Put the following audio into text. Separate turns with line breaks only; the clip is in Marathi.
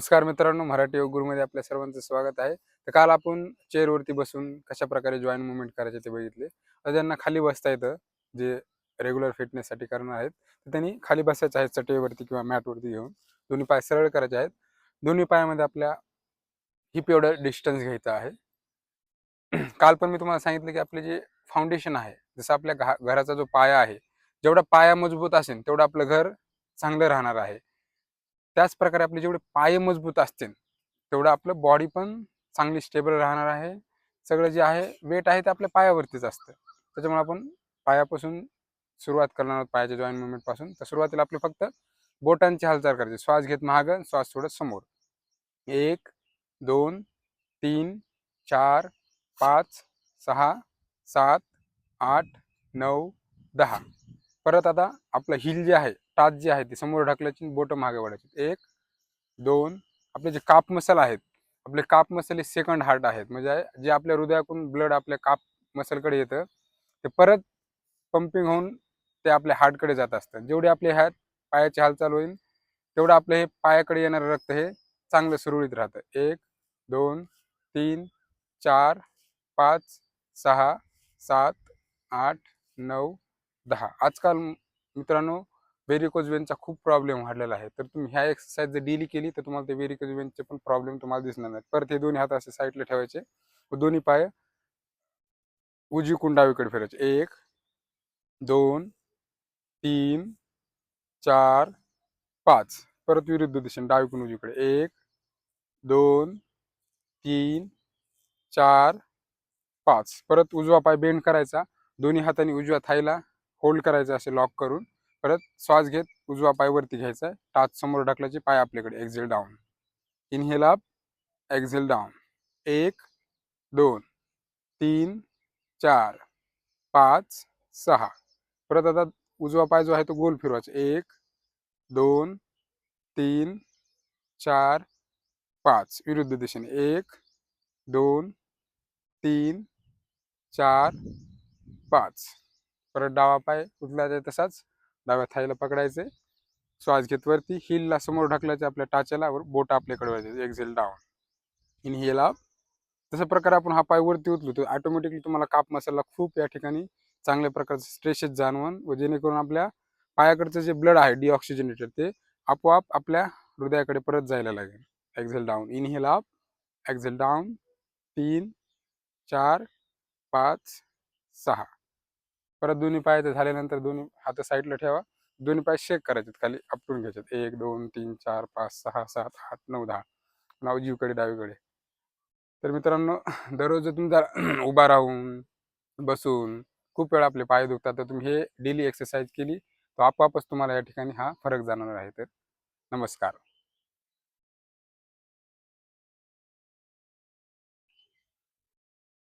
नमस्कार मित्रांनो, मराठी योग गुरुमध्ये आपल्या सर्वांचं स्वागत आहे. तर काल आपण चेअरवरती बसून कशा प्रकारे जॉईंट मुवमेंट करायचे ते बघितले. तर ज्यांना खाली बसता येतं, जे रेग्युलर फिटनेससाठी करणार आहेत, तर त्यांनी खाली बसायचं आहे चटईवरती किंवा मॅटवरती घेऊन. दोन्ही पाय सरळ करायचे आहेत. दोन्ही पायामध्ये आपल्या हिप एवढं डिस्टन्स घ्यायचं आहे. काल पण मी तुम्हाला सांगितलं की आपले जे फाउंडेशन आहे, जसं आपल्या घराचा जो पाया आहे, जेवढा पाया मजबूत असेल तेवढं आपलं घर चांगलं राहणार आहे. त्याच प्रकारे आपले जेवढे पाय मजबूत असतील तेवढं आपलं बॉडी पण चांगली स्टेबल राहणार आहे. सगळं जे आहे वेट आहे ते आपल्या पायावरतीच असतं. त्याच्यामुळे आपण पायापासून सुरुवात करणार आहोत, पायाच्या जॉईंट मुवमेंट पासून. तर सुरुवातीला आपले फक्त बोटांची हालचाल करायची. श्वास घेत मागं, श्वास सोडत समोर. 1 2 3 4 5 6 7 8 9 10. परत आता आपलं हिल जे आहे, टाच जे आहे ते समोर ढकलायची, बोटं मागे वळायची. 1 2. आपले जे काप मसल आहेत, आपले काप मसल हे सेकंड हार्ट आहेत. म्हणजे जे आपल्या हृदयातून ब्लड आपल्या काप मसलकडे येतं, ते परत पंपिंग होऊन ते आपल्या हार्टकडे जात असतं. जेवढे आपले हात पायाची हालचाल होईल तेवढं आपलं हे पायाकडे येणारं रक्त हे चांगलं सुरळीत राहतं. 1 2 3 4 5 6 7 8 9 10. आजकाल मित्रांनो व्हेरिकोज वेनचा खूप प्रॉब्लेम वाढलेला आहे. तर तुम्ही ह्या एक्सरसाइज जर डेली केली तर तुम्हाला ते व्हेरिकोज वेनचे पण प्रॉब्लेम तुम्हाला दिसणार नाहीत. परत हे दोन्ही हात असे साईडला ठेवायचे व दोन्ही पाय उजवीकडून डावीकडे फिरायचे. 1 2 3 4 5. परत विरुद्ध दिशेने डावीकडून उजवीकडे. 1 2 3 4 5. परत उजवा पाय बेंड करायचा. दोन्ही हातांनी उजव्या थाईला होल्ड करायचं असे लॉक करून. परत श्वास घेत उजवा पाय वरती घ्यायचा. टाच समोर ढकलायची, पाय आपल्याकडे. Exhale down. Inhale up, exhale down. 1 2 3 4 5 6. परत आता उजवा पाय जो आहे तो गोल फिरवायचा. 1 2 3 4 5. विरुद्ध दिशेने. 1 2 3 4 5. परत डावा पाय उचलायचा तसाच डाव्या थाईला पकडायचे. श्वास घेत वरती हिलला समोर ढकलायचे, आपल्या टाच्याला बोट आपल्याकडे व्हायचे. Exhale down. Inhale up. तशा प्रकारे आपण हा पाय वरती उचलू तर ऑटोमॅटिकली तुम्हाला काप मसलला खूप या ठिकाणी चांगल्या प्रकारचे स्ट्रेचेस जाणवून व जेणेकरून आपल्या पायाकडचं जे ब्लड आहे डिऑक्सिजनेटेड ते आपोआप आपल्या हृदयाकडे परत जायला लागेल. Exhale down. Inhale up, exhale down. 3 4 5 6. परत दोन्ही पायाचं झाल्यानंतर दोन्ही हात साईडला ठेवा. दोन्ही पाय शेक करायचे, खाली आपटून घ्यायचे. 1 2 3 4 5 6 7 8 9 10. नाव उजवीकडे डावीकडे. तर मित्रांनो, दररोज जर तुमचा उभा राहून बसून खूप वेळा आपले पाय दुखतात, तर तुम्ही हे डेली एक्सरसाइज केली तर आपोआपच तुम्हाला या ठिकाणी हा फरक जाणवणार आहे. तर नमस्कार.